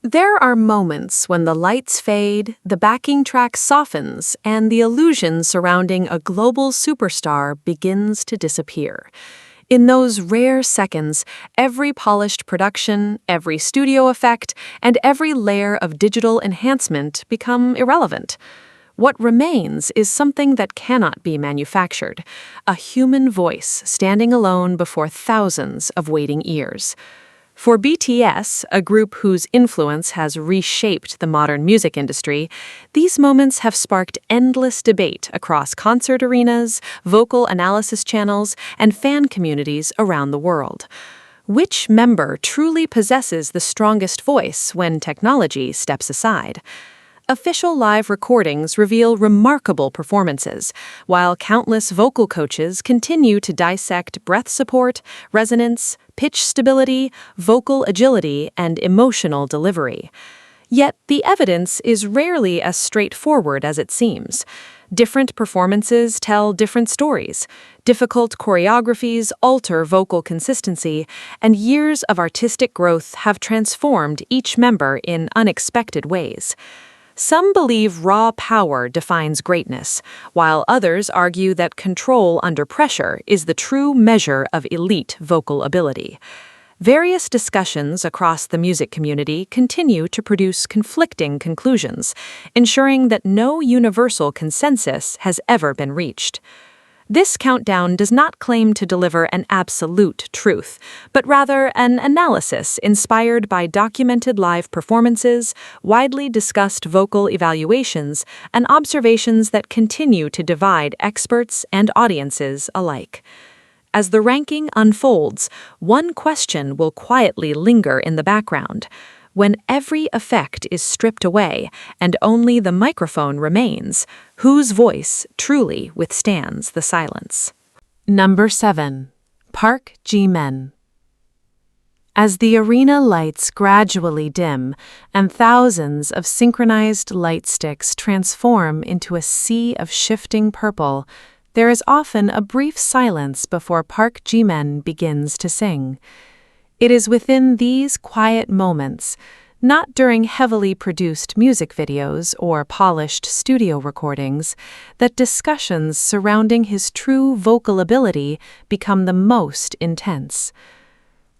There are moments when the lights fade, the backing track softens, and the illusion surrounding a global superstar begins to disappear. In those rare seconds, every polished production, every studio effect, and every layer of digital enhancement become irrelevant. What remains is something that cannot be manufactured, a human voice standing alone before thousands of waiting ears. For BTS, a group whose influence has reshaped the modern music industry, these moments have sparked endless debate across concert arenas, vocal analysis channels, and fan communities around the world. Which member truly possesses the strongest voice when technology steps aside? Official live recordings reveal remarkable performances, while countless vocal coaches continue to dissect breath support, resonance, pitch stability, vocal agility, and emotional delivery. Yet the evidence is rarely as straightforward as it seems. Different performances tell different stories. Difficult choreographies alter vocal consistency, and years of artistic growth have transformed each member in unexpected ways. Some believe raw power defines greatness, while others argue that control under pressure is the true measure of elite vocal ability. Various discussions across the music community continue to produce conflicting conclusions, ensuring that no universal consensus has ever been reached. This countdown does not claim to deliver an absolute truth, but rather an analysis inspired by documented live performances, widely discussed vocal evaluations, and observations that continue to divide experts and audiences alike. As the ranking unfolds, one question will quietly linger in the background. When every effect is stripped away and only the microphone remains, whose voice truly withstands the silence? Number 7. Park Jimin. As the arena lights gradually dim and thousands of synchronized light sticks transform into a sea of shifting purple, there is often a brief silence before Park Jimin begins to sing. It is within these quiet moments, not during heavily produced music videos or polished studio recordings, that discussions surrounding his true vocal ability become the most intense.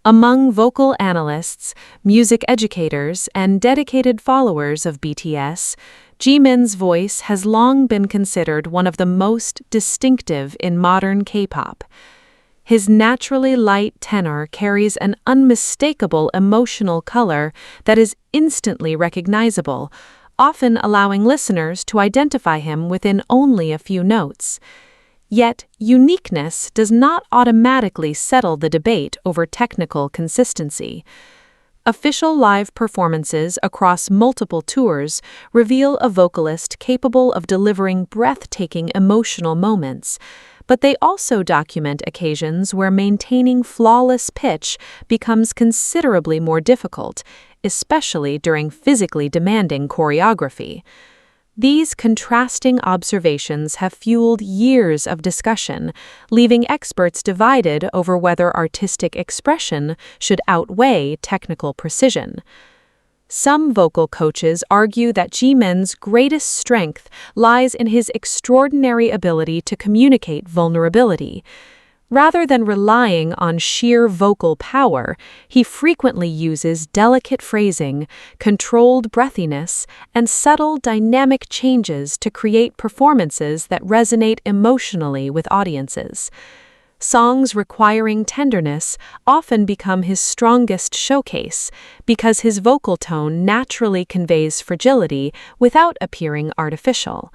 Among vocal analysts, music educators, and dedicated followers of BTS, Jimin's voice has long been considered one of the most distinctive in modern K-pop. His naturally light tenor carries an unmistakable emotional color that is instantly recognizable, often allowing listeners to identify him within only a few notes. Yet, uniqueness does not automatically settle the debate over technical consistency. Official live performances across multiple tours reveal a vocalist capable of delivering breathtaking emotional moments, but they also document occasions where maintaining flawless pitch becomes considerably more difficult, especially during physically demanding choreography. These contrasting observations have fueled years of discussion, leaving experts divided over whether artistic expression should outweigh technical precision. Some vocal coaches argue that Jimin's greatest strength lies in his extraordinary ability to communicate vulnerability. Rather than relying on sheer vocal power, he frequently uses delicate phrasing, controlled breathiness, and subtle dynamic changes to create performances that resonate emotionally with audiences. Songs requiring tenderness often become his strongest showcase because his vocal tone naturally conveys fragility without appearing artificial.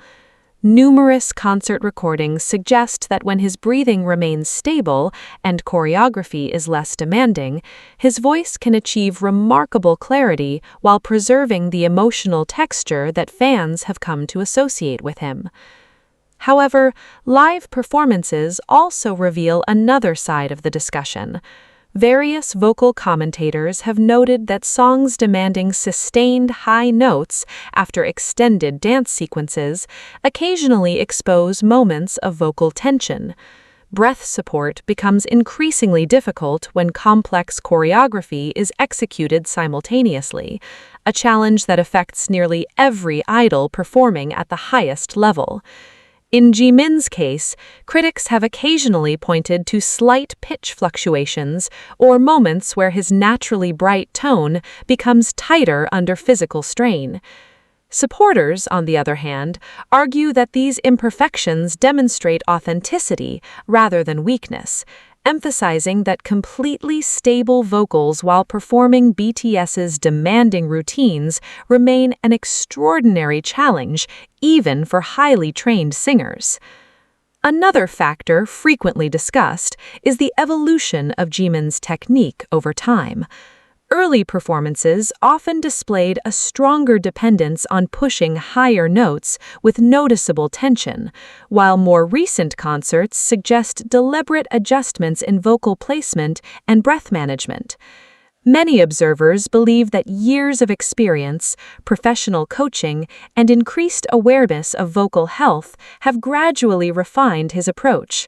Numerous concert recordings suggest that when his breathing remains stable and choreography is less demanding, his voice can achieve remarkable clarity while preserving the emotional texture that fans have come to associate with him. However, live performances also reveal another side of the discussion. Various vocal commentators have noted that songs demanding sustained high notes after extended dance sequences occasionally expose moments of vocal tension. breath support becomes increasingly difficult when complex choreography is executed simultaneously, a challenge that affects nearly every idol performing at the highest level. In Jimin's case, critics have occasionally pointed to slight pitch fluctuations or moments where his naturally bright tone becomes tighter under physical strain. Supporters, on the other hand, argue that these imperfections demonstrate authenticity rather than weakness, emphasizing that completely stable vocals while performing BTS's demanding routines remain an extraordinary challenge even for highly trained singers. Another factor frequently discussed is the evolution of Jimin's technique over time. Early performances often displayed a stronger dependence on pushing higher notes with noticeable tension, while more recent concerts suggest deliberate adjustments in vocal placement and breath management. Many observers believe that years of experience, professional coaching, and increased awareness of vocal health have gradually refined his approach.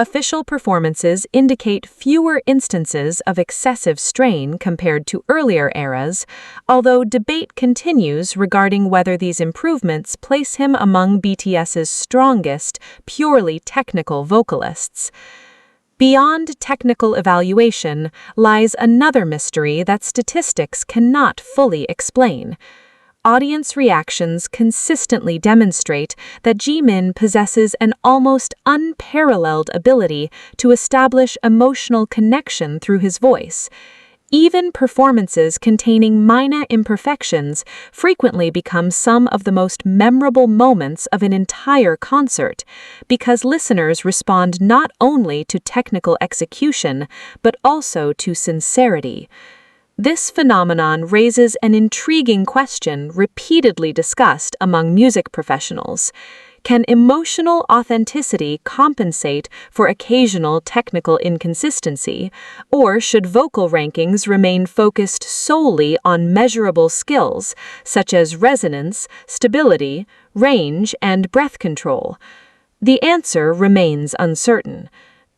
Official performances indicate fewer instances of excessive strain compared to earlier eras, although debate continues regarding whether these improvements place him among BTS's strongest, purely technical vocalists. Beyond technical evaluation lies another mystery that statistics cannot fully explain. Audience reactions consistently demonstrate that Jimin possesses an almost unparalleled ability to establish emotional connection through his voice. Even performances containing minor imperfections frequently become some of the most memorable moments of an entire concert, because listeners respond not only to technical execution, but also to sincerity. This phenomenon raises an intriguing question repeatedly discussed among music professionals. Can emotional authenticity compensate for occasional technical inconsistency, or should vocal rankings remain focused solely on measurable skills such as resonance, stability, range, and breath control? The answer remains uncertain.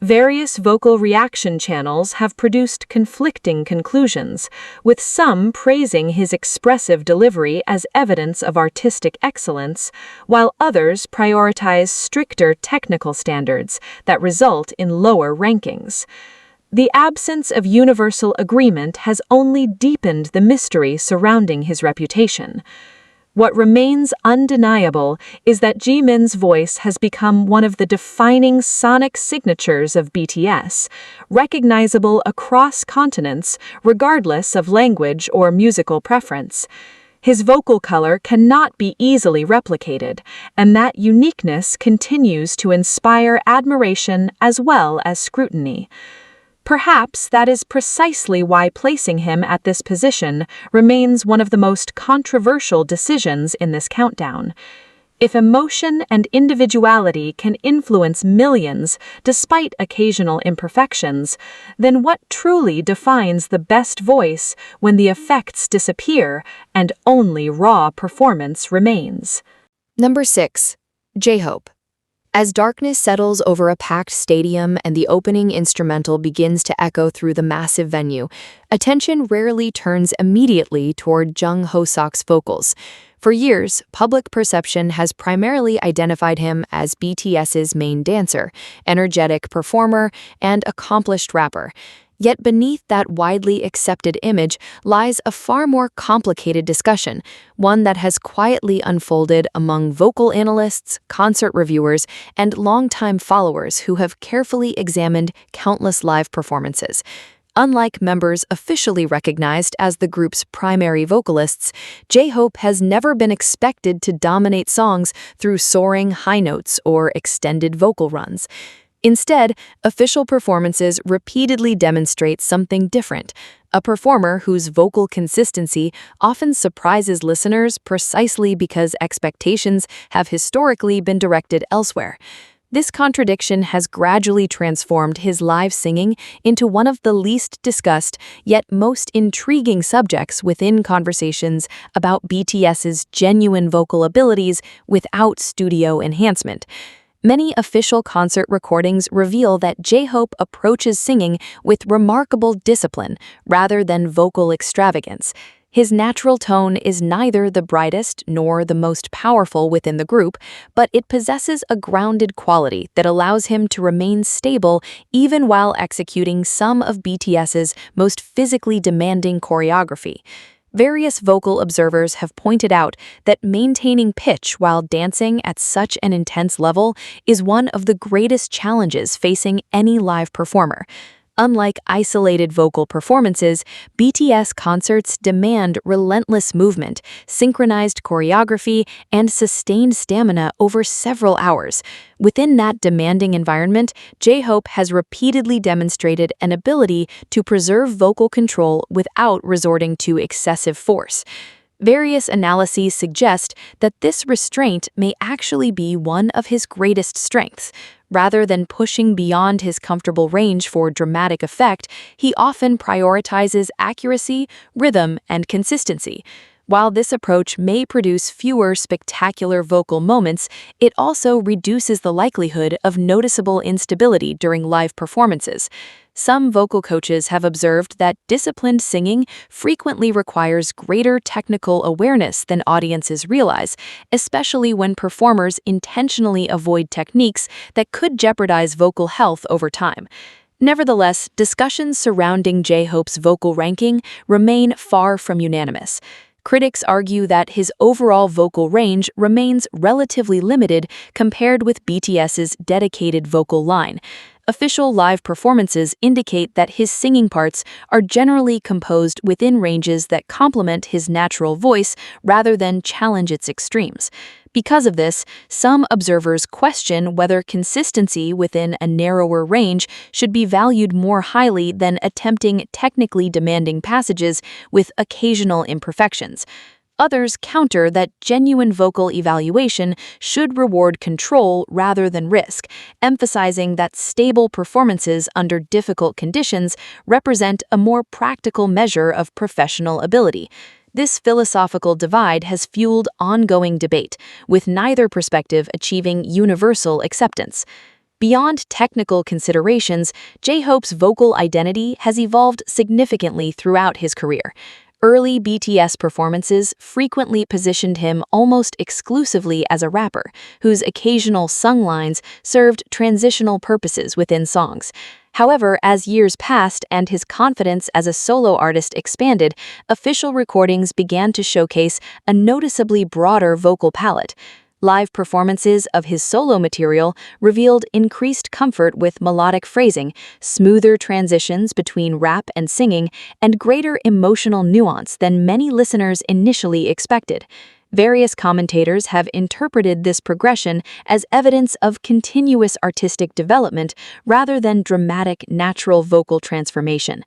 Various vocal reaction channels have produced conflicting conclusions, with some praising his expressive delivery as evidence of artistic excellence, while others prioritize stricter technical standards that result in lower rankings. The absence of universal agreement has only deepened the mystery surrounding his reputation. What remains undeniable is that Jimin's voice has become one of the defining sonic signatures of BTS, recognizable across continents regardless of language or musical preference. His vocal color cannot be easily replicated, and that uniqueness continues to inspire admiration as well as scrutiny. Perhaps that is precisely why placing him at this position remains one of the most controversial decisions in this countdown. If emotion and individuality can influence millions despite occasional imperfections, then what truly defines the best voice when the effects disappear and only raw performance remains? Number 6. J-Hope. As darkness settles over a packed stadium and the opening instrumental begins to echo through the massive venue, attention rarely turns immediately toward Jung Ho-seok's vocals. For years, public perception has primarily identified him as BTS's main dancer, energetic performer, and accomplished rapper. Yet beneath that widely accepted image lies a far more complicated discussion, one that has quietly unfolded among vocal analysts, concert reviewers, and longtime followers who have carefully examined countless live performances. Unlike members officially recognized as the group's primary vocalists, J-Hope has never been expected to dominate songs through soaring high notes or extended vocal runs. Instead, official performances repeatedly demonstrate something different, a performer whose vocal consistency often surprises listeners precisely because expectations have historically been directed elsewhere. This contradiction has gradually transformed his live singing into one of the least discussed yet most intriguing subjects within conversations about BTS's genuine vocal abilities without studio enhancement. Many official concert recordings reveal that J-Hope approaches singing with remarkable discipline rather than vocal extravagance. His natural tone is neither the brightest nor the most powerful within the group, but it possesses a grounded quality that allows him to remain stable even while executing some of BTS's most physically demanding choreography. Various vocal observers have pointed out that maintaining pitch while dancing at such an intense level is one of the greatest challenges facing any live performer. Unlike isolated vocal performances, BTS concerts demand relentless movement, synchronized choreography, and sustained stamina over several hours. Within that demanding environment, J-Hope has repeatedly demonstrated an ability to preserve vocal control without resorting to excessive force. Various analyses suggest that this restraint may actually be one of his greatest strengths. Rather than pushing beyond his comfortable range for dramatic effect, he often prioritizes accuracy, rhythm, and consistency. While this approach may produce fewer spectacular vocal moments, it also reduces the likelihood of noticeable instability during live performances. Some vocal coaches have observed that disciplined singing frequently requires greater technical awareness than audiences realize, especially when performers intentionally avoid techniques that could jeopardize vocal health over time. Nevertheless, discussions surrounding J-Hope's vocal ranking remain far from unanimous. Critics argue that his overall vocal range remains relatively limited compared with BTS's dedicated vocal line. Official live performances indicate that his singing parts are generally composed within ranges that complement his natural voice rather than challenge its extremes. Because of this, some observers question whether consistency within a narrower range should be valued more highly than attempting technically demanding passages with occasional imperfections. Others counter that genuine vocal evaluation should reward control rather than risk, emphasizing that stable performances under difficult conditions represent a more practical measure of professional ability. This philosophical divide has fueled ongoing debate, with neither perspective achieving universal acceptance. Beyond technical considerations, J-Hope's vocal identity has evolved significantly throughout his career. Early BTS performances frequently positioned him almost exclusively as a rapper, whose occasional sung lines served transitional purposes within songs. However, as years passed and his confidence as a solo artist expanded, official recordings began to showcase a noticeably broader vocal palette. Live performances of his solo material revealed increased comfort with melodic phrasing, smoother transitions between rap and singing, and greater emotional nuance than many listeners initially expected. Various commentators have interpreted this progression as evidence of continuous artistic development rather than dramatic natural vocal transformation.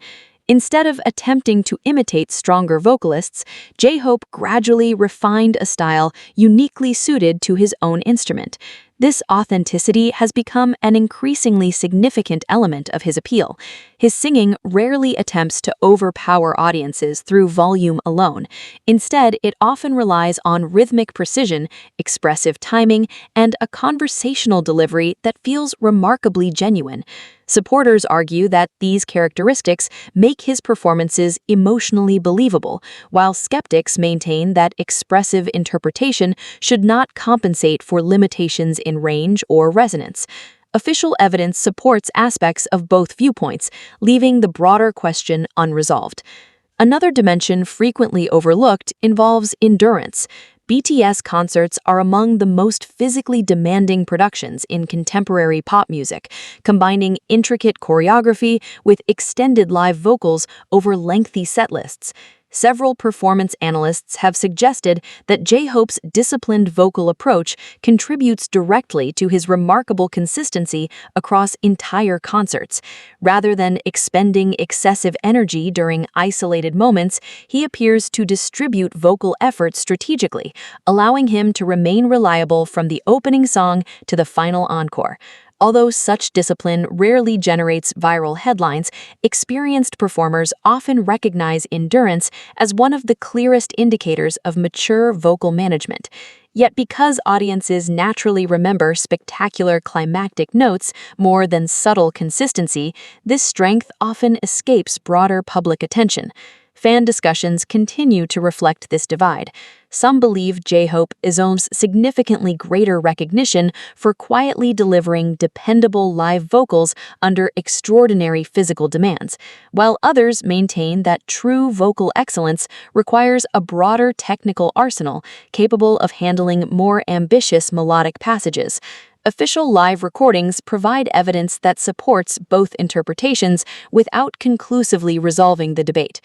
Instead of attempting to imitate stronger vocalists, J-Hope gradually refined a style uniquely suited to his own instrument. This authenticity has become an increasingly significant element of his appeal. His singing rarely attempts to overpower audiences through volume alone. Instead, it often relies on rhythmic precision, expressive timing, and a conversational delivery that feels remarkably genuine. Supporters argue that these characteristics make his performances emotionally believable, while skeptics maintain that expressive interpretation should not compensate for limitations in range or resonance. Official evidence supports aspects of both viewpoints, leaving the broader question unresolved. Another dimension frequently overlooked involves endurance. BTS concerts are among the most physically demanding productions in contemporary pop music, combining intricate choreography with extended live vocals over lengthy setlists. Several performance analysts have suggested that J-Hope's disciplined vocal approach contributes directly to his remarkable consistency across entire concerts. Rather than expending excessive energy during isolated moments, he appears to distribute vocal effort strategically, allowing him to remain reliable from the opening song to the final encore. Although such discipline rarely generates viral headlines, experienced performers often recognize endurance as one of the clearest indicators of mature vocal management. Yet because audiences naturally remember spectacular climactic notes more than subtle consistency, this strength often escapes broader public attention. Fan discussions continue to reflect this divide. Some believe J-Hope owns significantly greater recognition for quietly delivering dependable live vocals under extraordinary physical demands, while others maintain that true vocal excellence requires a broader technical arsenal capable of handling more ambitious melodic passages. Official live recordings provide evidence that supports both interpretations without conclusively resolving the debate.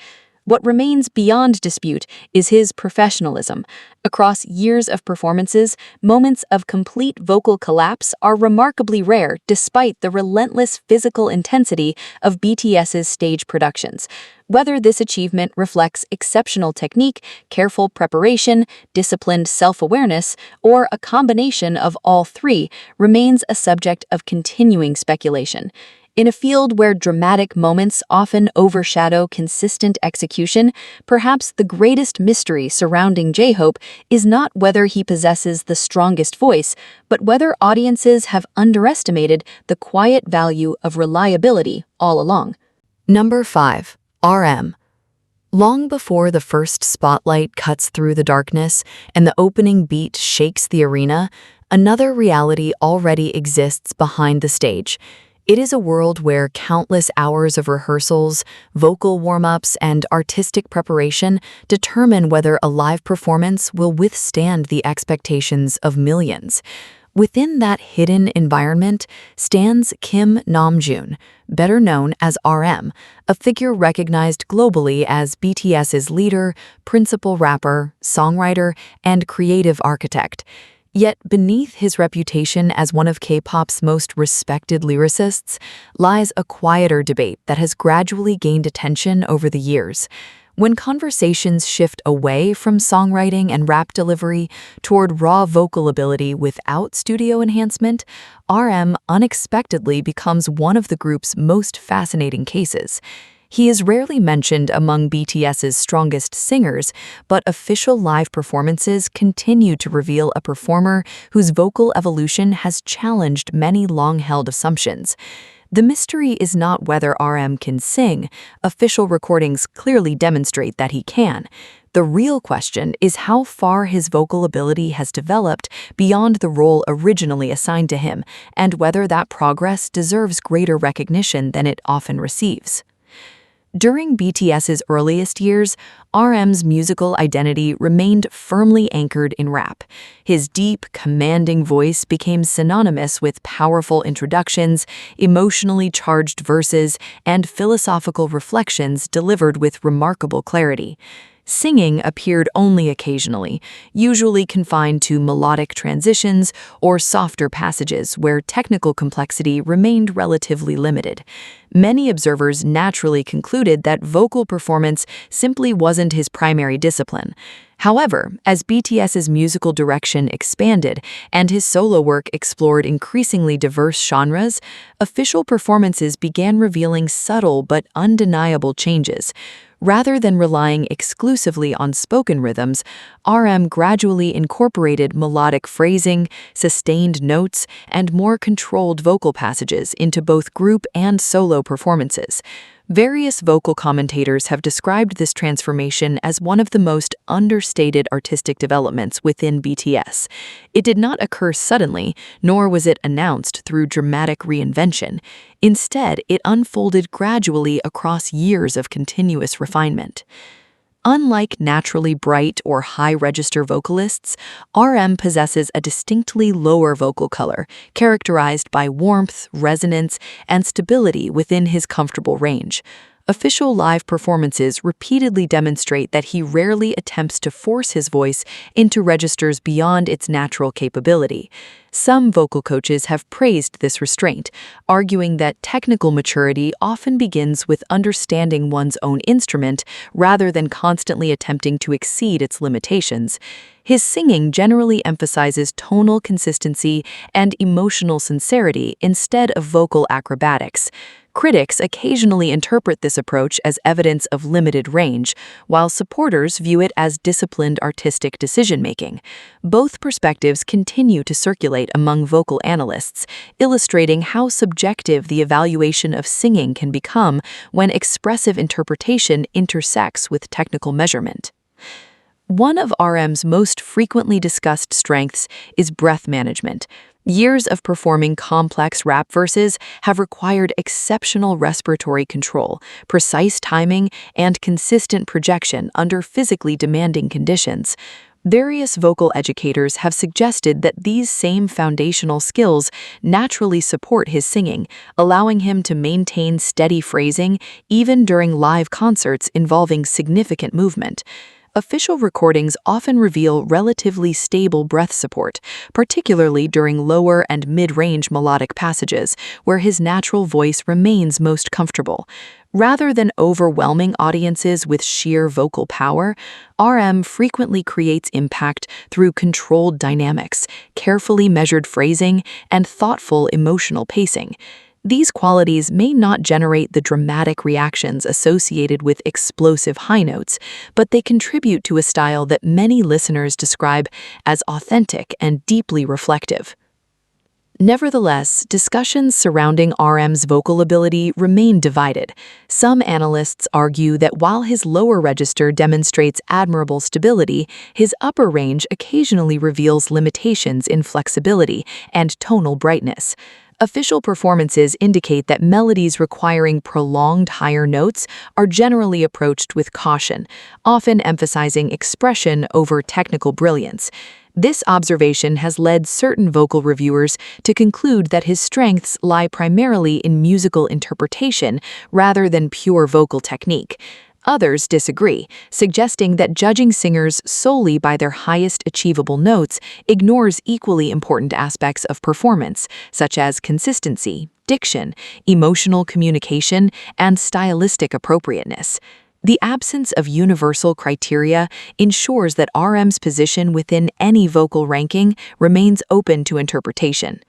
What remains beyond dispute is his professionalism. Across years of performances, moments of complete vocal collapse are remarkably rare despite the relentless physical intensity of BTS's stage productions. Whether this achievement reflects exceptional technique, careful preparation, disciplined self-awareness, or a combination of all three remains a subject of continuing speculation. In a field where dramatic moments often overshadow consistent execution, perhaps the greatest mystery surrounding J-Hope is not whether he possesses the strongest voice, but whether audiences have underestimated the quiet value of reliability all along. Number 5. RM. Long before the first spotlight cuts through the darkness and the opening beat shakes the arena, another reality already exists behind the stage. It is a world where countless hours of rehearsals, vocal warm-ups, and artistic preparation determine whether a live performance will withstand the expectations of millions. Within that hidden environment stands Kim Namjoon, better known as RM, a figure recognized globally as BTS's leader, principal rapper, songwriter, and creative architect. Yet beneath his reputation as one of K-pop's most respected lyricists lies a quieter debate that has gradually gained attention over the years. When conversations shift away from songwriting and rap delivery toward raw vocal ability without studio enhancement, RM unexpectedly becomes one of the group's most fascinating cases. He is rarely mentioned among BTS's strongest singers, but official live performances continue to reveal a performer whose vocal evolution has challenged many long-held assumptions. The mystery is not whether RM can sing. Official recordings clearly demonstrate that he can. The real question is how far his vocal ability has developed beyond the role originally assigned to him, and whether that progress deserves greater recognition than it often receives. During BTS's earliest years, RM's musical identity remained firmly anchored in rap. His deep, commanding voice became synonymous with powerful introductions, emotionally charged verses, and philosophical reflections delivered with remarkable clarity. Singing appeared only occasionally, usually confined to melodic transitions or softer passages where technical complexity remained relatively limited. Many observers naturally concluded that vocal performance simply wasn't his primary discipline. However, as BTS's musical direction expanded and his solo work explored increasingly diverse genres, official performances began revealing subtle but undeniable changes. Rather than relying exclusively on spoken rhythms, RM gradually incorporated melodic phrasing, sustained notes, and more controlled vocal passages into both group and solo performances. Various vocal commentators have described this transformation as one of the most understated artistic developments within BTS. It did not occur suddenly, nor was it announced through dramatic reinvention. Instead, it unfolded gradually across years of continuous refinement. Unlike naturally bright or high-register vocalists, RM possesses a distinctly lower vocal color, characterized by warmth, resonance, and stability within his comfortable range. Official live performances repeatedly demonstrate that he rarely attempts to force his voice into registers beyond its natural capability. Some vocal coaches have praised this restraint, arguing that technical maturity often begins with understanding one's own instrument rather than constantly attempting to exceed its limitations. His singing generally emphasizes tonal consistency and emotional sincerity instead of vocal acrobatics. Critics occasionally interpret this approach as evidence of limited range, while supporters view it as disciplined artistic decision-making. Both perspectives continue to circulate among vocal analysts, illustrating how subjective the evaluation of singing can become when expressive interpretation intersects with technical measurement. One of RM's most frequently discussed strengths is breath management. Years of performing complex rap verses have required exceptional respiratory control, precise timing, and consistent projection under physically demanding conditions. Various vocal educators have suggested that these same foundational skills naturally support his singing, allowing him to maintain steady phrasing even during live concerts involving significant movement. Official recordings often reveal relatively stable breath support, particularly during lower and mid-range melodic passages, where his natural voice remains most comfortable. Rather than overwhelming audiences with sheer vocal power, RM frequently creates impact through controlled dynamics, carefully measured phrasing, and thoughtful emotional pacing. These qualities may not generate the dramatic reactions associated with explosive high notes, but they contribute to a style that many listeners describe as authentic and deeply reflective. Nevertheless, discussions surrounding RM's vocal ability remain divided. Some analysts argue that while his lower register demonstrates admirable stability, his upper range occasionally reveals limitations in flexibility and tonal brightness. Official performances indicate that melodies requiring prolonged higher notes are generally approached with caution, often emphasizing expression over technical brilliance. This observation has led certain vocal reviewers to conclude that his strengths lie primarily in musical interpretation rather than pure vocal technique. Others disagree, suggesting that judging singers solely by their highest achievable notes ignores equally important aspects of performance, such as consistency, diction, emotional communication, and stylistic appropriateness. The absence of universal criteria ensures that RM's position within any vocal ranking remains open to interpretation.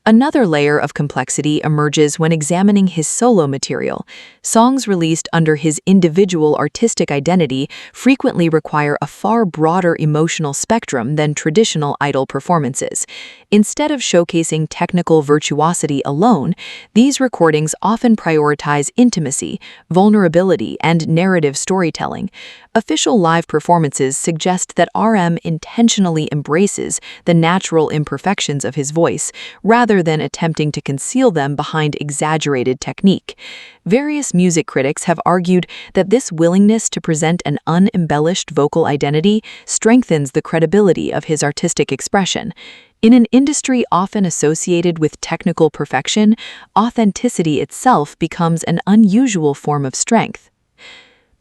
Another layer of complexity emerges when examining his solo material. Songs released under his individual artistic identity frequently require a far broader emotional spectrum than traditional idol performances. Instead of showcasing technical virtuosity alone, these recordings often prioritize intimacy, vulnerability, and narrative storytelling. Official live performances suggest that RM intentionally embraces the natural imperfections of his voice, rather than attempting to conceal them behind exaggerated technique. Various music critics have argued that this willingness to present an unembellished vocal identity strengthens the credibility of his artistic expression. In an industry often associated with technical perfection, authenticity itself becomes an unusual form of strength.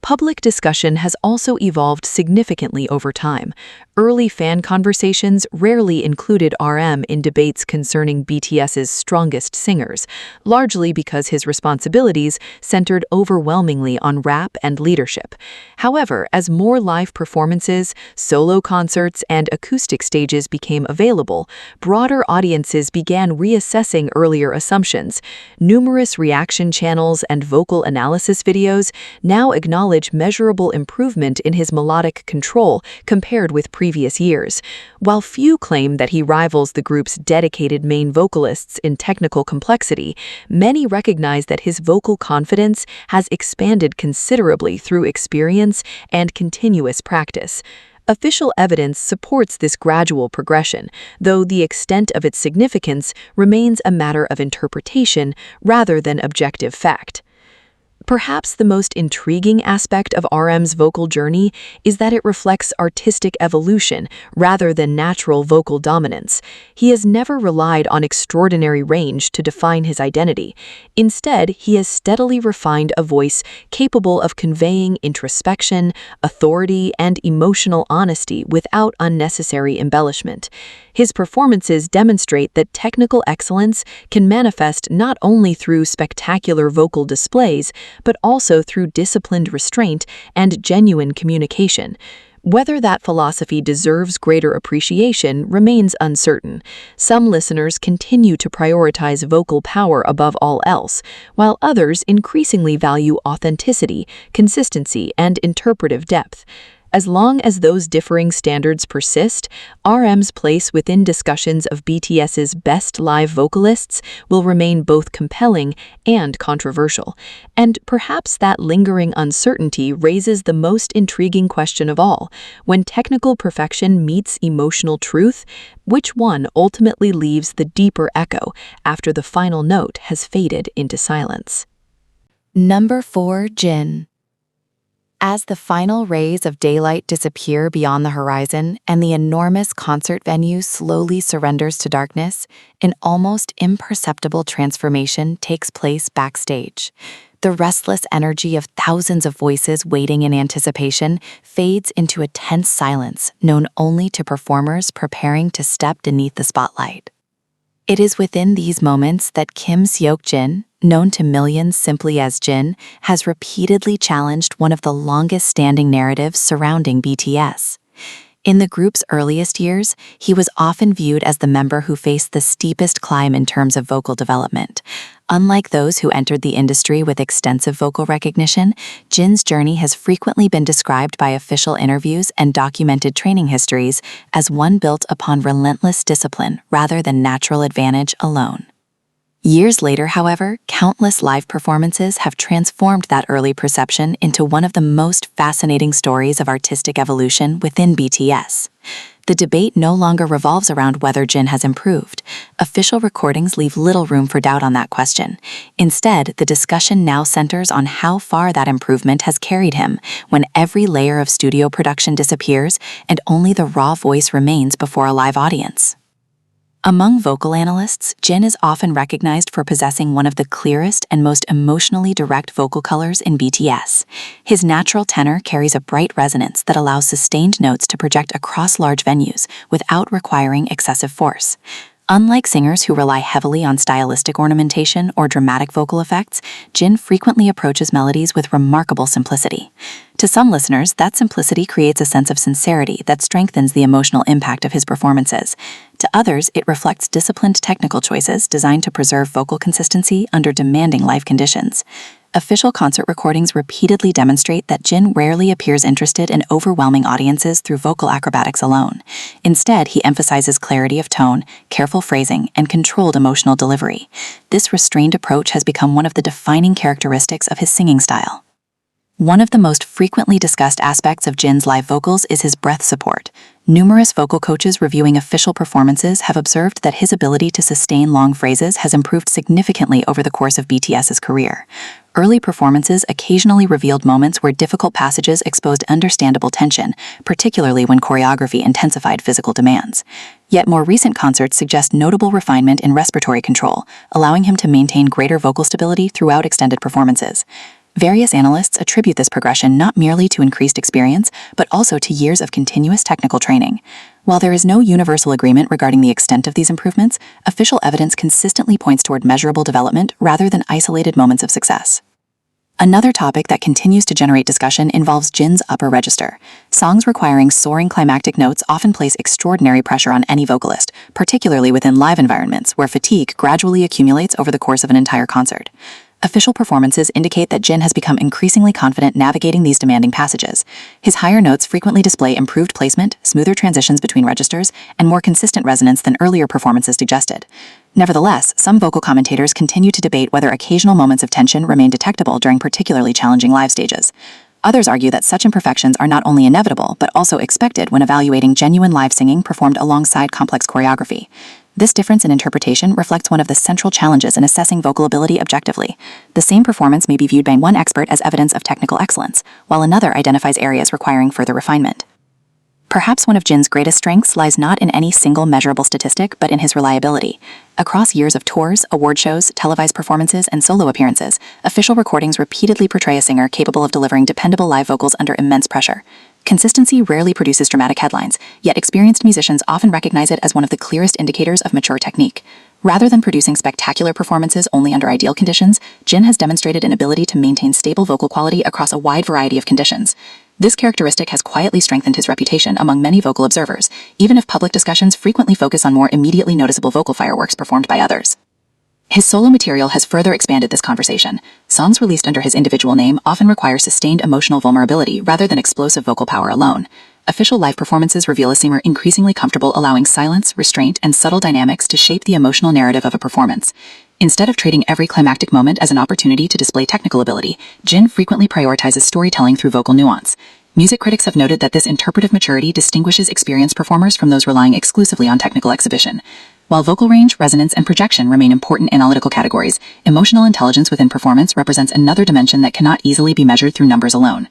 Public discussion has also evolved significantly over time. Early fan conversations rarely included RM in debates concerning BTS's strongest singers, largely because his responsibilities centered overwhelmingly on rap and leadership. However, as more live performances, solo concerts, and acoustic stages became available, broader audiences began reassessing earlier assumptions. Numerous reaction channels and vocal analysis videos now acknowledge measurable improvement in his melodic control compared with previous years. While few claim that he rivals the group's dedicated main vocalists in technical complexity, many recognize that his vocal confidence has expanded considerably through experience and continuous practice. Official evidence supports this gradual progression, though the extent of its significance remains a matter of interpretation rather than objective fact. Perhaps the most intriguing aspect of RM's vocal journey is that it reflects artistic evolution rather than natural vocal dominance. He has never relied on extraordinary range to define his identity. Instead, he has steadily refined a voice capable of conveying introspection, authority, and emotional honesty without unnecessary embellishment. His performances demonstrate that technical excellence can manifest not only through spectacular vocal displays, but also through disciplined restraint and genuine communication. Whether that philosophy deserves greater appreciation remains uncertain. Some listeners continue to prioritize vocal power above all else, while others increasingly value authenticity, consistency, and interpretive depth. As long as those differing standards persist, RM's place within discussions of BTS's best live vocalists will remain both compelling and controversial. And perhaps that lingering uncertainty raises the most intriguing question of all. When technical perfection meets emotional truth, which one ultimately leaves the deeper echo after the final note has faded into silence? Number 4, Jin. As the final rays of daylight disappear beyond the horizon and the enormous concert venue slowly surrenders to darkness, an almost imperceptible transformation takes place backstage. The restless energy of thousands of voices waiting in anticipation fades into a tense silence known only to performers preparing to step beneath the spotlight. It is within these moments that Kim Seok-jin, known to millions simply as Jin, has repeatedly challenged one of the longest-standing narratives surrounding BTS. In the group's earliest years, he was often viewed as the member who faced the steepest climb in terms of vocal development. Unlike those who entered the industry with extensive vocal recognition, Jin's journey has frequently been described by official interviews and documented training histories as one built upon relentless discipline rather than natural advantage alone. Years later, however, countless live performances have transformed that early perception into one of the most fascinating stories of artistic evolution within BTS. The debate no longer revolves around whether Jin has improved. Official recordings leave little room for doubt on that question. Instead, the discussion now centers on how far that improvement has carried him when every layer of studio production disappears and only the raw voice remains before a live audience. Among vocal analysts, Jin is often recognized for possessing one of the clearest and most emotionally direct vocal colors in BTS. His natural tenor carries a bright resonance that allows sustained notes to project across large venues without requiring excessive force. Unlike singers who rely heavily on stylistic ornamentation or dramatic vocal effects, Jin frequently approaches melodies with remarkable simplicity. To some listeners, that simplicity creates a sense of sincerity that strengthens the emotional impact of his performances. To others, it reflects disciplined technical choices designed to preserve vocal consistency under demanding live conditions. Official concert recordings repeatedly demonstrate that Jin rarely appears interested in overwhelming audiences through vocal acrobatics alone. Instead, he emphasizes clarity of tone, careful phrasing, and controlled emotional delivery. This restrained approach has become one of the defining characteristics of his singing style. One of the most frequently discussed aspects of Jin's live vocals is his breath support. Numerous vocal coaches reviewing official performances have observed that his ability to sustain long phrases has improved significantly over the course of BTS's career. Early performances occasionally revealed moments where difficult passages exposed understandable tension, particularly when choreography intensified physical demands. Yet more recent concerts suggest notable refinement in respiratory control, allowing him to maintain greater vocal stability throughout extended performances. Various analysts attribute this progression not merely to increased experience, but also to years of continuous technical training. While there is no universal agreement regarding the extent of these improvements, official evidence consistently points toward measurable development rather than isolated moments of success. Another topic that continues to generate discussion involves Jin's upper register. Songs requiring soaring climactic notes often place extraordinary pressure on any vocalist, particularly within live environments where fatigue gradually accumulates over the course of an entire concert. Official performances indicate that Jin has become increasingly confident navigating these demanding passages. His higher notes frequently display improved placement, smoother transitions between registers, and more consistent resonance than earlier performances suggested. Nevertheless, some vocal commentators continue to debate whether occasional moments of tension remain detectable during particularly challenging live stages. Others argue that such imperfections are not only inevitable, but also expected when evaluating genuine live singing performed alongside complex choreography. This difference in interpretation reflects one of the central challenges in assessing vocal ability objectively. The same performance may be viewed by one expert as evidence of technical excellence, while another identifies areas requiring further refinement. Perhaps one of Jin's greatest strengths lies not in any single measurable statistic, but in his reliability. Across years of tours, award shows, televised performances, and solo appearances, official recordings repeatedly portray a singer capable of delivering dependable live vocals under immense pressure. Consistency rarely produces dramatic headlines, yet experienced musicians often recognize it as one of the clearest indicators of mature technique. Rather than producing spectacular performances only under ideal conditions, Jin has demonstrated an ability to maintain stable vocal quality across a wide variety of conditions. This characteristic has quietly strengthened his reputation among many vocal observers, even if public discussions frequently focus on more immediately noticeable vocal fireworks performed by others. His solo material has further expanded this conversation. Songs released under his individual name often require sustained emotional vulnerability rather than explosive vocal power alone. Official live performances reveal a singer increasingly comfortable allowing silence, restraint, and subtle dynamics to shape the emotional narrative of a performance. Instead of treating every climactic moment as an opportunity to display technical ability, Jin frequently prioritizes storytelling through vocal nuance. Music critics have noted that this interpretive maturity distinguishes experienced performers from those relying exclusively on technical exhibition. While vocal range, resonance, and projection remain important analytical categories, emotional intelligence within performance represents another dimension that cannot easily be measured through numbers alone.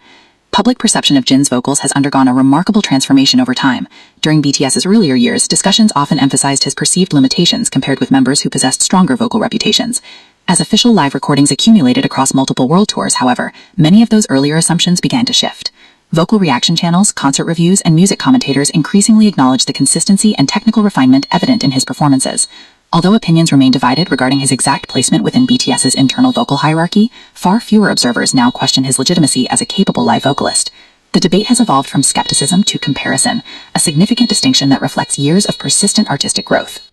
Public perception of Jin's vocals has undergone a remarkable transformation over time. During BTS's earlier years, discussions often emphasized his perceived limitations compared with members who possessed stronger vocal reputations. As official live recordings accumulated across multiple world tours, however, many of those earlier assumptions began to shift. Vocal reaction channels, concert reviews, and music commentators increasingly acknowledge the consistency and technical refinement evident in his performances. Although opinions remain divided regarding his exact placement within BTS's internal vocal hierarchy, far fewer observers now question his legitimacy as a capable live vocalist. The debate has evolved from skepticism to comparison, a significant distinction that reflects years of persistent artistic growth.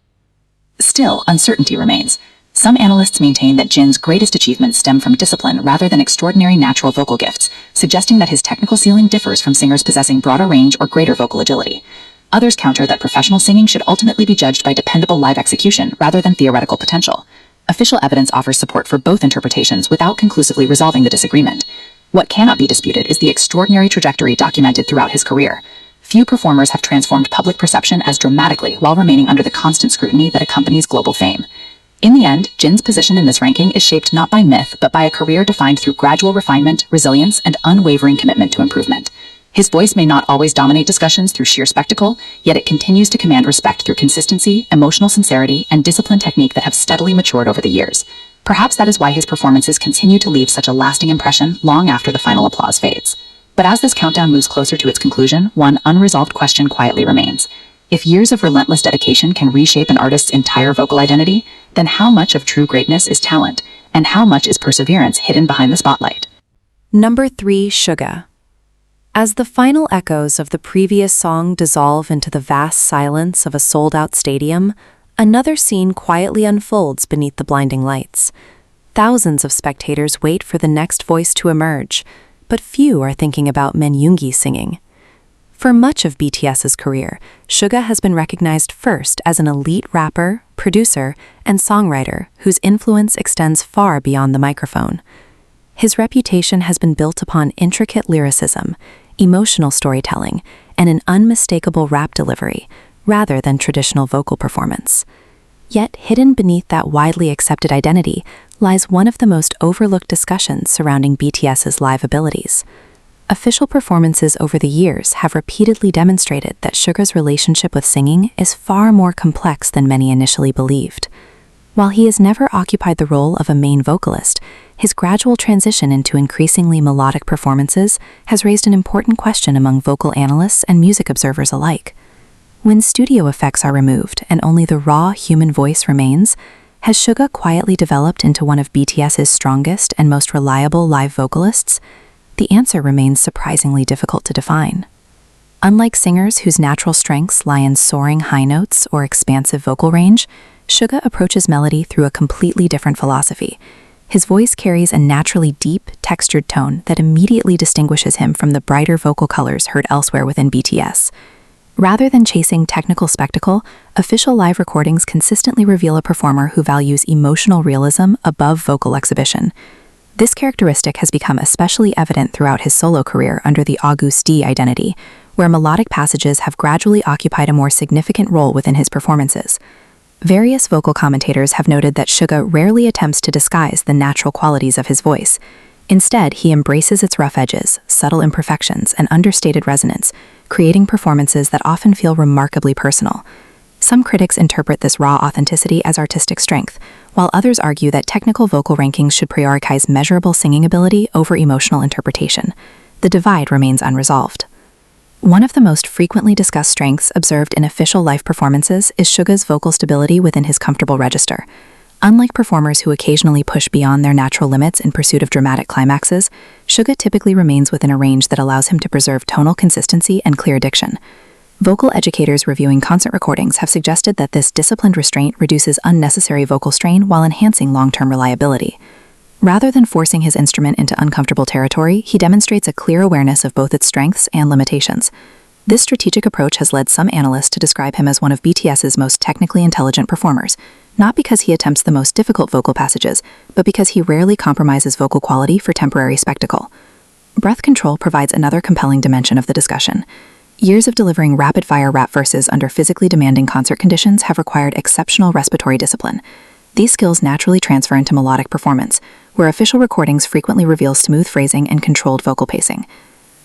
Still, uncertainty remains. Some analysts maintain that Jin's greatest achievements stem from discipline rather than extraordinary natural vocal gifts, suggesting that his technical ceiling differs from singers possessing broader range or greater vocal agility. Others counter that professional singing should ultimately be judged by dependable live execution rather than theoretical potential. Official evidence offers support for both interpretations without conclusively resolving the disagreement. What cannot be disputed is the extraordinary trajectory documented throughout his career. Few performers have transformed public perception as dramatically while remaining under the constant scrutiny that accompanies global fame. In the end, Jin's position in this ranking is shaped not by myth, but by a career defined through gradual refinement, resilience, and unwavering commitment to improvement. His voice may not always dominate discussions through sheer spectacle, yet it continues to command respect through consistency, emotional sincerity, and disciplined technique that have steadily matured over the years. Perhaps that is why his performances continue to leave such a lasting impression long after the final applause fades. But as this countdown moves closer to its conclusion, one unresolved question quietly remains. If years of relentless dedication can reshape an artist's entire vocal identity, then how much of true greatness is talent, and how much is perseverance hidden behind the spotlight? Number 3, Suga. As the final echoes of the previous song dissolve into the vast silence of a sold-out stadium, another scene quietly unfolds beneath the blinding lights. Thousands of spectators wait for the next voice to emerge, but few are thinking about Yoongi singing. For much of BTS's career, Suga has been recognized first as an elite rapper, producer, and songwriter whose influence extends far beyond the microphone. His reputation has been built upon intricate lyricism, emotional storytelling, and an unmistakable rap delivery, rather than traditional vocal performance. Yet, hidden beneath that widely accepted identity lies one of the most overlooked discussions surrounding BTS's live abilities. Official performances over the years have repeatedly demonstrated that Suga's relationship with singing is far more complex than many initially believed. While he has never occupied the role of a main vocalist, his gradual transition into increasingly melodic performances has raised an important question among vocal analysts and music observers alike. When studio effects are removed and only the raw human voice remains, has Suga quietly developed into one of BTS's strongest and most reliable live vocalists? The answer remains surprisingly difficult to define. Unlike singers whose natural strengths lie in soaring high notes or expansive vocal range, Suga approaches melody through a completely different philosophy. His voice carries a naturally deep, textured tone that immediately distinguishes him from the brighter vocal colors heard elsewhere within BTS. Rather than chasing technical spectacle, official live recordings consistently reveal a performer who values emotional realism above vocal exhibition. This characteristic has become especially evident throughout his solo career under the August D identity, where melodic passages have gradually occupied a more significant role within his performances. Various vocal commentators have noted that Suga rarely attempts to disguise the natural qualities of his voice. Instead, he embraces its rough edges, subtle imperfections, and understated resonance, creating performances that often feel remarkably personal. Some critics interpret this raw authenticity as artistic strength, while others argue that technical vocal rankings should prioritize measurable singing ability over emotional interpretation. The divide remains unresolved. One of the most frequently discussed strengths observed in official live performances is Suga's vocal stability within his comfortable register. Unlike performers who occasionally push beyond their natural limits in pursuit of dramatic climaxes, Suga typically remains within a range that allows him to preserve tonal consistency and clear diction. Vocal educators reviewing concert recordings have suggested that this disciplined restraint reduces unnecessary vocal strain while enhancing long-term reliability. Rather than forcing his instrument into uncomfortable territory, he demonstrates a clear awareness of both its strengths and limitations. This strategic approach has led some analysts to describe him as one of BTS's most technically intelligent performers, not because he attempts the most difficult vocal passages, but because he rarely compromises vocal quality for temporary spectacle. Breath control provides another compelling dimension of the discussion. Years of delivering rapid-fire rap verses under physically demanding concert conditions have required exceptional respiratory discipline. These skills naturally transfer into melodic performance, where official recordings frequently reveal smooth phrasing and controlled vocal pacing.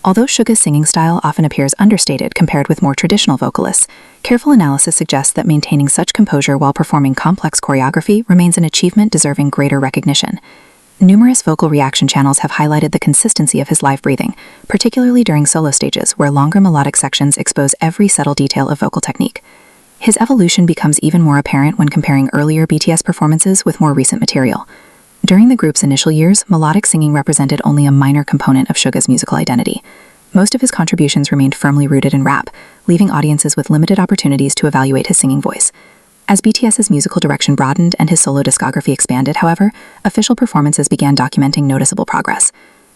Although Suga's singing style often appears understated compared with more traditional vocalists, careful analysis suggests that maintaining such composure while performing complex choreography remains an achievement deserving greater recognition. Numerous vocal reaction channels have highlighted the consistency of his live breathing, particularly during solo stages where longer melodic sections expose every subtle detail of vocal technique. His evolution becomes even more apparent when comparing earlier BTS performances with more recent material. During the group's initial years, melodic singing represented only a minor component of Suga's musical identity. Most of his contributions remained firmly rooted in rap, leaving audiences with limited opportunities to evaluate his singing voice. As BTS's musical direction broadened and his solo discography expanded, however, official performances began documenting noticeable progress.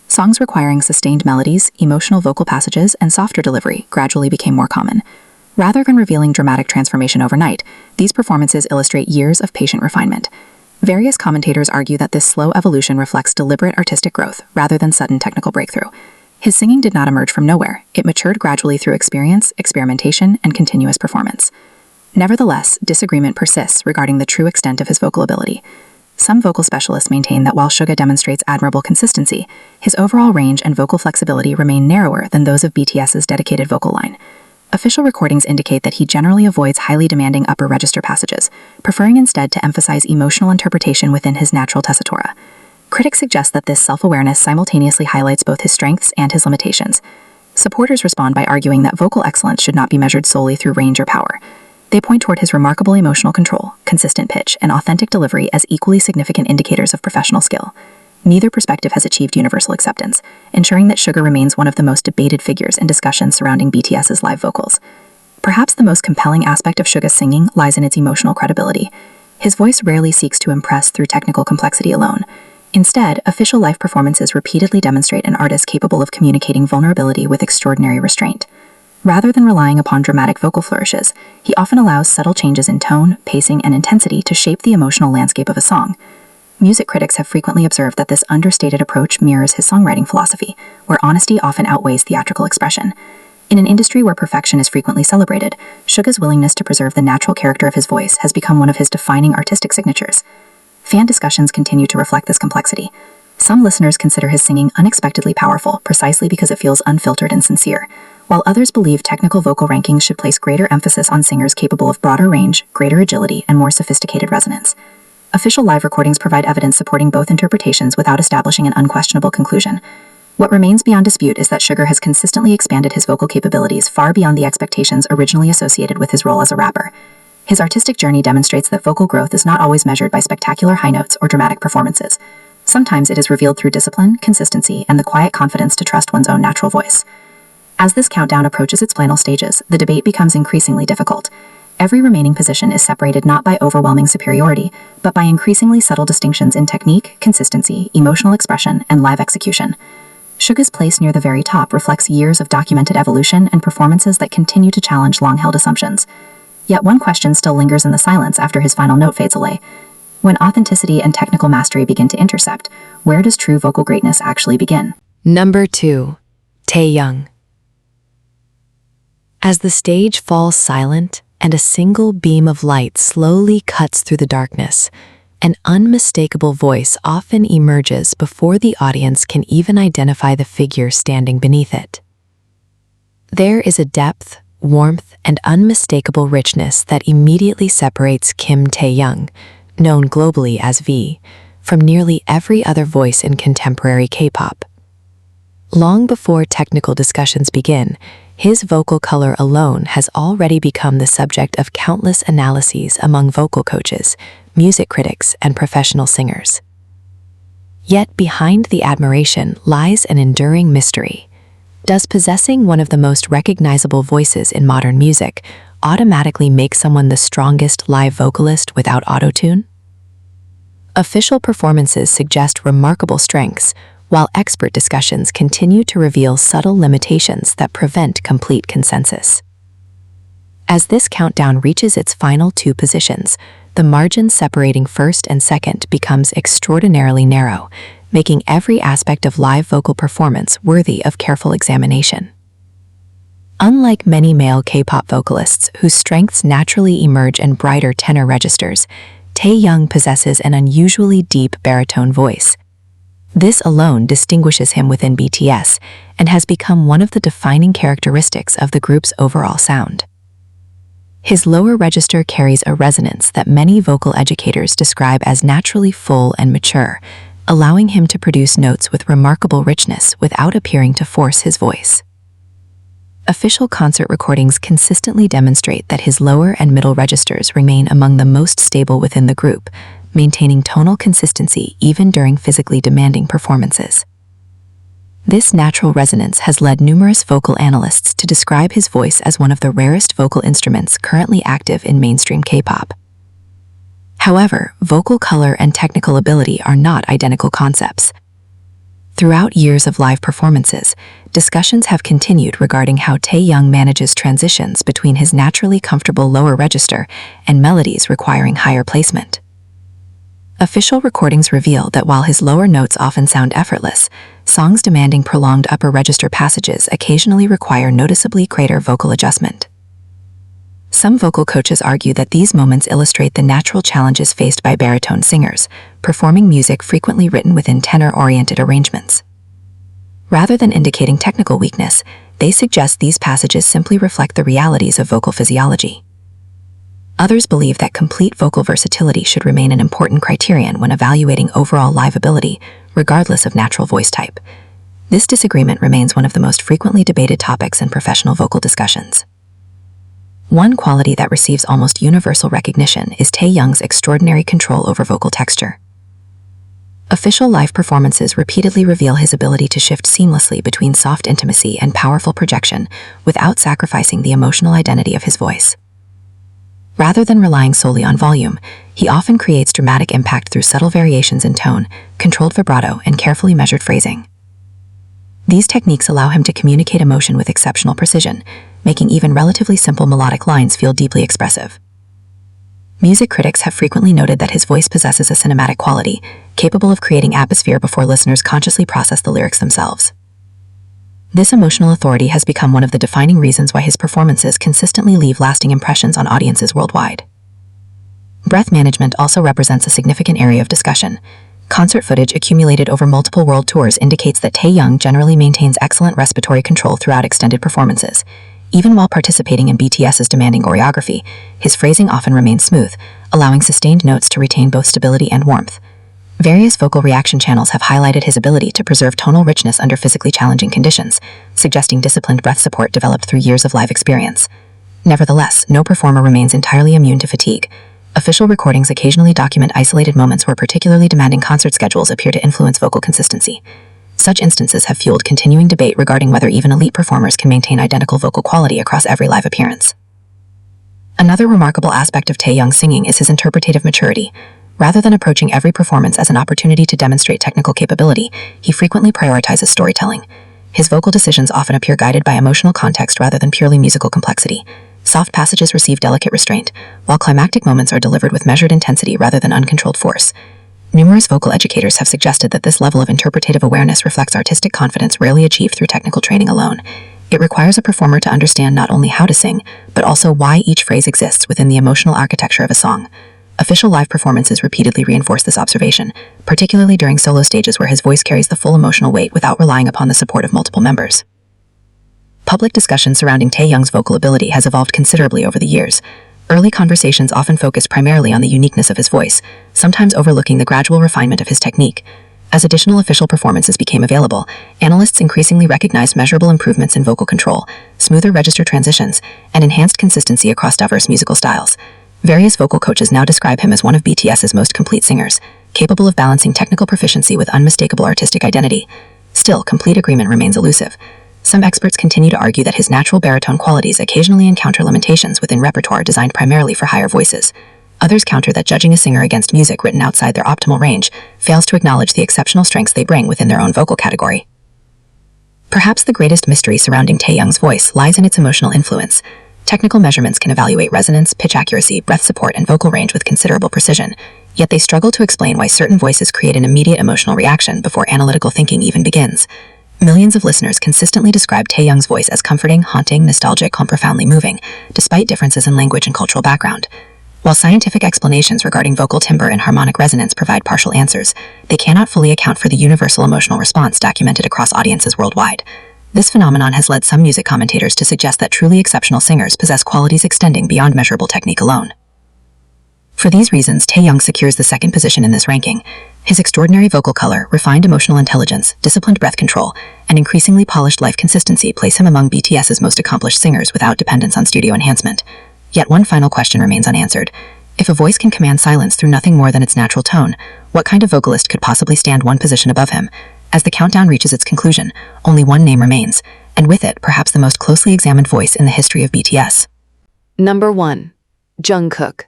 Songs requiring sustained melodies, emotional vocal passages, and softer delivery gradually became more common. Rather than revealing dramatic transformation overnight, these performances illustrate years of patient refinement. Various commentators argue that this slow evolution reflects deliberate artistic growth rather than sudden technical breakthrough. His singing did not emerge from nowhere. It matured gradually through experience, experimentation, and continuous performance. Nevertheless, disagreement persists regarding the true extent of his vocal ability. Some vocal specialists maintain that while Suga demonstrates admirable consistency, his overall range and vocal flexibility remain narrower than those of BTS's dedicated vocal line. Official recordings indicate that he generally avoids highly demanding upper register passages, preferring instead to emphasize emotional interpretation within his natural tessitura. Critics suggest that this self-awareness simultaneously highlights both his strengths and his limitations. Supporters respond by arguing that vocal excellence should not be measured solely through range or power. They point toward his remarkable emotional control, consistent pitch, and authentic delivery as equally significant indicators of professional skill. Neither perspective has achieved universal acceptance, ensuring that Suga remains one of the most debated figures in discussions surrounding BTS's live vocals. Perhaps the most compelling aspect of Suga's singing lies in its emotional credibility. His voice rarely seeks to impress through technical complexity alone. Instead, official live performances repeatedly demonstrate an artist capable of communicating vulnerability with extraordinary restraint. Rather than relying upon dramatic vocal flourishes, he often allows subtle changes in tone, pacing, and intensity to shape the emotional landscape of a song. Music critics have frequently observed that this understated approach mirrors his songwriting philosophy, where honesty often outweighs theatrical expression. In an industry where perfection is frequently celebrated, Suga's willingness to preserve the natural character of his voice has become one of his defining artistic signatures. Fan discussions continue to reflect this complexity. Some listeners consider his singing unexpectedly powerful precisely because it feels unfiltered and sincere, while others believe technical vocal rankings should place greater emphasis on singers capable of broader range, greater agility, and more sophisticated resonance. Official live recordings provide evidence supporting both interpretations without establishing an unquestionable conclusion. What remains beyond dispute is that Suga has consistently expanded his vocal capabilities far beyond the expectations originally associated with his role as a rapper. His artistic journey demonstrates that vocal growth is not always measured by spectacular high notes or dramatic performances. Sometimes it is revealed through discipline, consistency, and the quiet confidence to trust one's own natural voice. As this countdown approaches its final stages, the debate becomes increasingly difficult. Every remaining position is separated not by overwhelming superiority, but by increasingly subtle distinctions in technique, consistency, emotional expression, and live execution. Suga's place near the very top reflects years of documented evolution and performances that continue to challenge long-held assumptions. Yet one question still lingers in the silence after his final note fades away. When authenticity and technical mastery begin to intercept, where does true vocal greatness actually begin? Number 2. Taehyung. As the stage falls silent, and a single beam of light slowly cuts through the darkness. An unmistakable voice often emerges before the audience can even identify the figure standing beneath it. There is a depth, warmth, and unmistakable richness that immediately separates Kim Taehyung, known globally as V, from nearly every other voice in contemporary K-pop. Long before technical discussions begin, his vocal color alone has already become the subject of countless analyses among vocal coaches, music critics, and professional singers. Yet behind the admiration lies an enduring mystery. Does possessing one of the most recognizable voices in modern music automatically make someone the strongest live vocalist without autotune? Official performances suggest remarkable strengths, while expert discussions continue to reveal subtle limitations that prevent complete consensus. As this countdown reaches its final 2 positions, the margin separating first and second becomes extraordinarily narrow, making every aspect of live vocal performance worthy of careful examination. Unlike many male K-pop vocalists whose strengths naturally emerge in brighter tenor registers, Taehyung possesses an unusually deep baritone voice. This alone distinguishes him within BTS and has become one of the defining characteristics of the group's overall sound. His lower register carries a resonance that many vocal educators describe as naturally full and mature, allowing him to produce notes with remarkable richness without appearing to force his voice. Official concert recordings consistently demonstrate that his lower and middle registers remain among the most stable within the group, maintaining tonal consistency even during physically demanding performances. This natural resonance has led numerous vocal analysts to describe his voice as one of the rarest vocal instruments currently active in mainstream K-pop. However, vocal color and technical ability are not identical concepts. Throughout years of live performances, discussions have continued regarding how Taehyung manages transitions between his naturally comfortable lower register and melodies requiring higher placement. Official recordings reveal that while his lower notes often sound effortless, songs demanding prolonged upper register passages occasionally require noticeably greater vocal adjustment. Some vocal coaches argue that these moments illustrate the natural challenges faced by baritone singers, performing music frequently written within tenor-oriented arrangements. Rather than indicating technical weakness, they suggest these passages simply reflect the realities of vocal physiology. Others believe that complete vocal versatility should remain an important criterion when evaluating overall live ability, regardless of natural voice type. This disagreement remains one of the most frequently debated topics in professional vocal discussions. One quality that receives almost universal recognition is Taehyung's extraordinary control over vocal texture. Official live performances repeatedly reveal his ability to shift seamlessly between soft intimacy and powerful projection without sacrificing the emotional identity of his voice. Rather than relying solely on volume, he often creates dramatic impact through subtle variations in tone, controlled vibrato, and carefully measured phrasing. These techniques allow him to communicate emotion with exceptional precision, making even relatively simple melodic lines feel deeply expressive. Music critics have frequently noted that his voice possesses a cinematic quality, capable of creating atmosphere before listeners consciously process the lyrics themselves. This emotional authority has become one of the defining reasons why his performances consistently leave lasting impressions on audiences worldwide. Breath management also represents a significant area of discussion. Concert footage accumulated over multiple world tours indicates that Taehyung generally maintains excellent respiratory control throughout extended performances. Even while participating in BTS's demanding choreography, his phrasing often remains smooth, allowing sustained notes to retain both stability and warmth. Various vocal reaction channels have highlighted his ability to preserve tonal richness under physically challenging conditions, suggesting disciplined breath support developed through years of live experience. Nevertheless, no performer remains entirely immune to fatigue. Official recordings occasionally document isolated moments where particularly demanding concert schedules appear to influence vocal consistency. Such instances have fueled continuing debate regarding whether even elite performers can maintain identical vocal quality across every live appearance. Another remarkable aspect of Taehyung's singing is his interpretative maturity. Rather than approaching every performance as an opportunity to demonstrate technical capability, he frequently prioritizes storytelling. His vocal decisions often appear guided by emotional context rather than purely musical complexity. Soft passages receive delicate restraint, while climactic moments are delivered with measured intensity rather than uncontrolled force. Numerous vocal educators have suggested that this level of interpretative awareness reflects artistic confidence rarely achieved through technical training alone. It requires a performer to understand not only how to sing, but also why each phrase exists within the emotional architecture of a song. Official live performances repeatedly reinforce this observation, particularly during solo stages where his voice carries the full emotional weight without relying upon the support of multiple members. Public discussion surrounding Taehyung's vocal ability has evolved considerably over the years. Early conversations often focused primarily on the uniqueness of his voice, sometimes overlooking the gradual refinement of his technique. As additional official performances became available, analysts increasingly recognized measurable improvements in vocal control, smoother register transitions, and enhanced consistency across diverse musical styles. Various vocal coaches now describe him as one of BTS's most complete singers, capable of balancing technical proficiency with unmistakable artistic identity. Still, complete agreement remains elusive. Some experts continue to argue that his natural baritone qualities occasionally encounter limitations within repertoire designed primarily for higher voices. Others counter that judging a singer against music written outside their optimal range fails to acknowledge the exceptional strengths they bring within their own vocal category. Perhaps the greatest mystery surrounding Taehyung's voice lies in its emotional influence. Technical measurements can evaluate resonance, pitch accuracy, breath support, and vocal range with considerable precision, yet they struggle to explain why certain voices create an immediate emotional reaction before analytical thinking even begins. Millions of listeners consistently describe Taehyung's voice as comforting, haunting, nostalgic, and profoundly moving, despite differences in language and cultural background. While scientific explanations regarding vocal timbre and harmonic resonance provide partial answers, they cannot fully account for the universal emotional response documented across audiences worldwide. This phenomenon has led some music commentators to suggest that truly exceptional singers possess qualities extending beyond measurable technique alone. For these reasons, Taehyung secures the second position in this ranking. His extraordinary vocal color, refined emotional intelligence, disciplined breath control, and increasingly polished life consistency place him among BTS's most accomplished singers without dependence on studio enhancement. Yet one final question remains unanswered. If a voice can command silence through nothing more than its natural tone, what kind of vocalist could possibly stand one position above him? As the countdown reaches its conclusion, only one name remains, and with it, perhaps the most closely examined voice in the history of BTS. Number 1. Jungkook.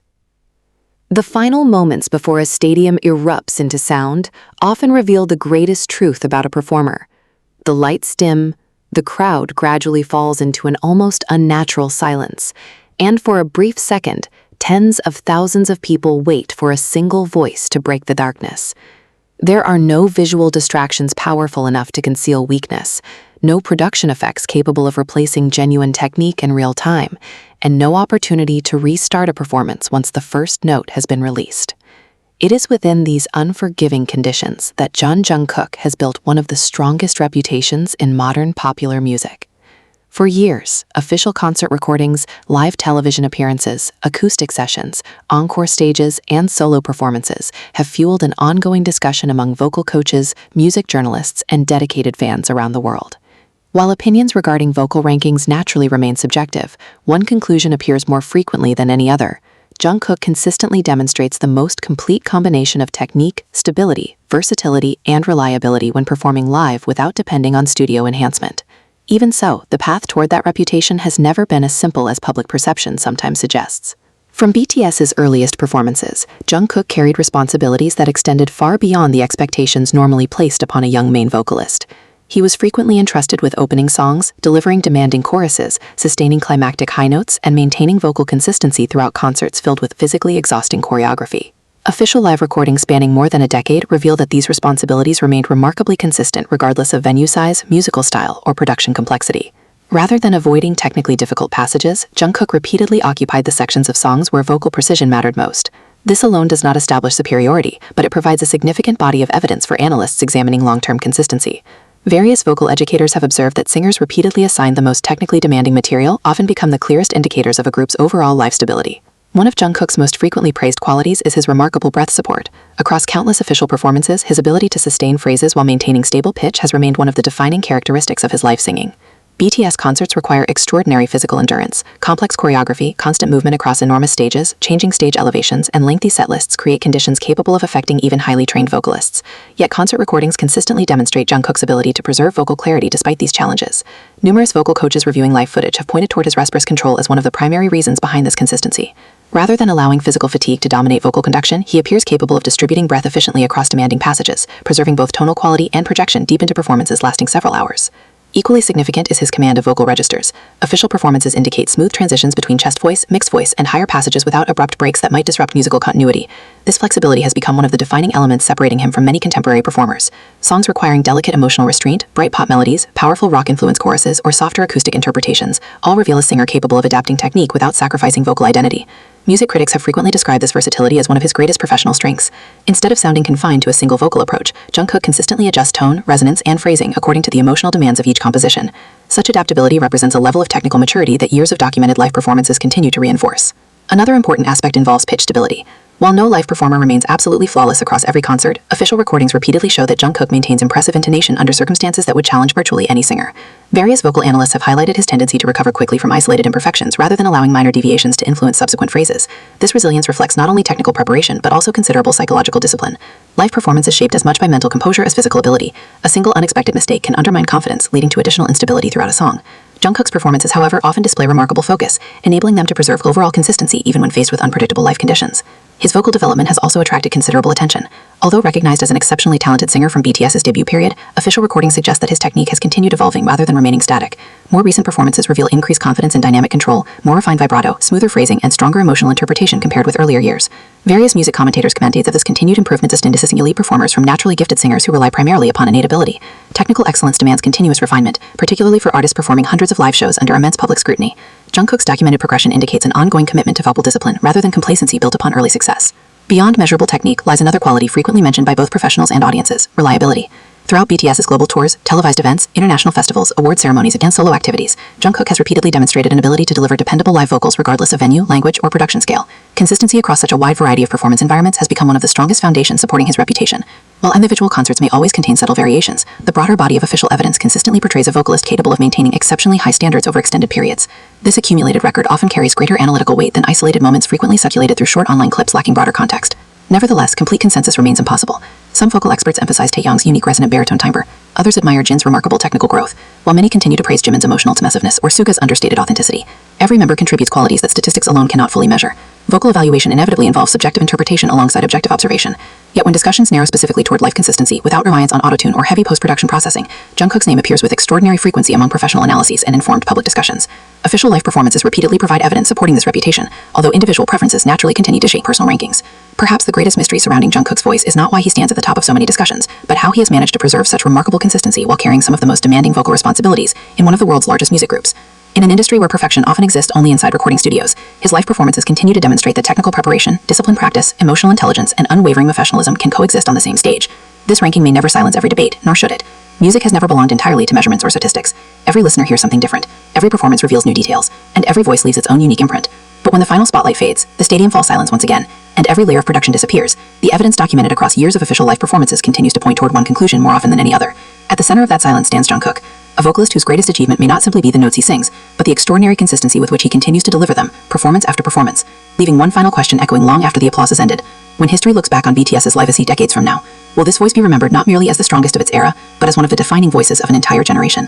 The final moments before a stadium erupts into sound often reveal the greatest truth about a performer. The lights dim, the crowd gradually falls into an almost unnatural silence, and for a brief second, tens of thousands of people wait for a single voice to break the darkness. There are no visual distractions powerful enough to conceal weakness, no production effects capable of replacing genuine technique in real time, and no opportunity to restart a performance once the first note has been released. It is within these unforgiving conditions that Jungkook has built one of the strongest reputations in modern popular music. For years, official concert recordings, live television appearances, acoustic sessions, encore stages, and solo performances have fueled an ongoing discussion among vocal coaches, music journalists, and dedicated fans around the world. While opinions regarding vocal rankings naturally remain subjective, one conclusion appears more frequently than any other. Jungkook consistently demonstrates the most complete combination of technique, stability, versatility, and reliability when performing live without depending on studio enhancement. Even so, the path toward that reputation has never been as simple as public perception sometimes suggests. From BTS's earliest performances, Jungkook carried responsibilities that extended far beyond the expectations normally placed upon a young main vocalist. He was frequently entrusted with opening songs, delivering demanding choruses, sustaining climactic high notes, and maintaining vocal consistency throughout concerts filled with physically exhausting choreography. Official live recordings spanning more than a decade reveal that these responsibilities remained remarkably consistent regardless of venue size, musical style, or production complexity. Rather than avoiding technically difficult passages, Jungkook repeatedly occupied the sections of songs where vocal precision mattered most. This alone does not establish superiority, but it provides a significant body of evidence for analysts examining long-term consistency. Various vocal educators have observed that singers repeatedly assigned the most technically demanding material often become the clearest indicators of a group's overall life stability. One of Jungkook's most frequently praised qualities is his remarkable breath support. Across countless official performances, his ability to sustain phrases while maintaining stable pitch has remained one of the defining characteristics of his live singing. BTS concerts require extraordinary physical endurance. Complex choreography, constant movement across enormous stages, changing stage elevations, and lengthy set lists create conditions capable of affecting even highly trained vocalists. Yet concert recordings consistently demonstrate Jungkook's ability to preserve vocal clarity despite these challenges. Numerous vocal coaches reviewing live footage have pointed toward his response control as one of the primary reasons behind this consistency. Rather than allowing physical fatigue to dominate vocal conduction, he appears capable of distributing breath efficiently across demanding passages, preserving both tonal quality and projection deep into performances lasting several hours. Equally significant is his command of vocal registers. Official performances indicate smooth transitions between chest voice, mixed voice, and higher passages without abrupt breaks that might disrupt musical continuity. This flexibility has become one of the defining elements separating him from many contemporary performers. Songs requiring delicate emotional restraint, bright pop melodies, powerful rock-influenced choruses, or softer acoustic interpretations all reveal a singer capable of adapting technique without sacrificing vocal identity. Music critics have frequently described this versatility as one of his greatest professional strengths. Instead of sounding confined to a single vocal approach, Jungkook consistently adjusts tone, resonance, and phrasing according to the emotional demands of each composition. Such adaptability represents a level of technical maturity that years of documented live performances continue to reinforce. Another important aspect involves pitch stability. While no live performer remains absolutely flawless across every concert, official recordings repeatedly show that Jungkook maintains impressive intonation under circumstances that would challenge virtually any singer. Various vocal analysts have highlighted his tendency to recover quickly from isolated imperfections rather than allowing minor deviations to influence subsequent phrases. This resilience reflects not only technical preparation but also considerable psychological discipline. Live performance is shaped as much by mental composure as physical ability. A single unexpected mistake can undermine confidence, leading to additional instability throughout a song. Jungkook's performances, however, often display remarkable focus, enabling them to preserve overall consistency even when faced with unpredictable life conditions. His vocal development has also attracted considerable attention. Although recognized as an exceptionally talented singer from BTS's debut period, official recordings suggest that his technique has continued evolving rather than remaining static. More recent performances reveal increased confidence in dynamic control, more refined vibrato, smoother phrasing, and stronger emotional interpretation compared with earlier years. Various music commentators commentate that this continued improvement is distinguishing elite performers from naturally gifted singers who rely primarily upon innate ability. Technical excellence demands continuous refinement, particularly for artists performing hundreds of live shows under immense public scrutiny. Jungkook's documented progression indicates an ongoing commitment to vocal discipline rather than complacency built upon early success. Beyond measurable technique lies another quality frequently mentioned by both professionals and audiences: reliability. Throughout BTS's global tours, televised events, international festivals, award ceremonies, and solo activities, Jungkook has repeatedly demonstrated an ability to deliver dependable live vocals regardless of venue, language, or production scale. Consistency across such a wide variety of performance environments has become one of the strongest foundations supporting his reputation. While individual concerts may always contain subtle variations, the broader body of official evidence consistently portrays a vocalist capable of maintaining exceptionally high standards over extended periods. This accumulated record often carries greater analytical weight than isolated moments frequently circulated through short online clips lacking broader context. Nevertheless, complete consensus remains impossible. Some vocal experts emphasize Taehyung's unique resonant baritone timbre. Others admire Jin's remarkable technical growth, while many continue to praise Jimin's emotional submissiveness or Suga's understated authenticity. Every member contributes qualities that statistics alone cannot fully measure. Vocal evaluation inevitably involves subjective interpretation alongside objective observation. Yet when discussions narrow specifically toward life consistency without reliance on autotune or heavy post-production processing, Jungkook's name appears with extraordinary frequency among professional analyses and informed public discussions. Official live performances repeatedly provide evidence supporting this reputation, although individual preferences naturally continue to shape personal rankings. Perhaps the greatest mystery surrounding Jungkook's voice is not why he stands at the top of so many discussions, but how he has managed to preserve such remarkable consistency while carrying some of the most demanding vocal responsibilities in one of the world's largest music groups. In an industry where perfection often exists only inside recording studios, his live performances continue to demonstrate that technical preparation, disciplined practice, emotional intelligence, and unwavering professionalism can coexist on the same stage. This ranking may never silence every debate, nor should it. Music has never belonged entirely to measurements or statistics. Every listener hears something different, every performance reveals new details, and every voice leaves its own unique imprint. But when the final spotlight fades, the stadium falls silent once again, and every layer of production disappears, the evidence documented across years of official live performances continues to point toward one conclusion more often than any other. At the center of that silence stands Jungkook, a vocalist whose greatest achievement may not simply be the notes he sings, but the extraordinary consistency with which he continues to deliver them, performance after performance, leaving one final question echoing long after the applause has ended. When history looks back on BTS's legacy decades from now, will this voice be remembered not merely as the strongest of its era, but as one of the defining voices of an entire generation?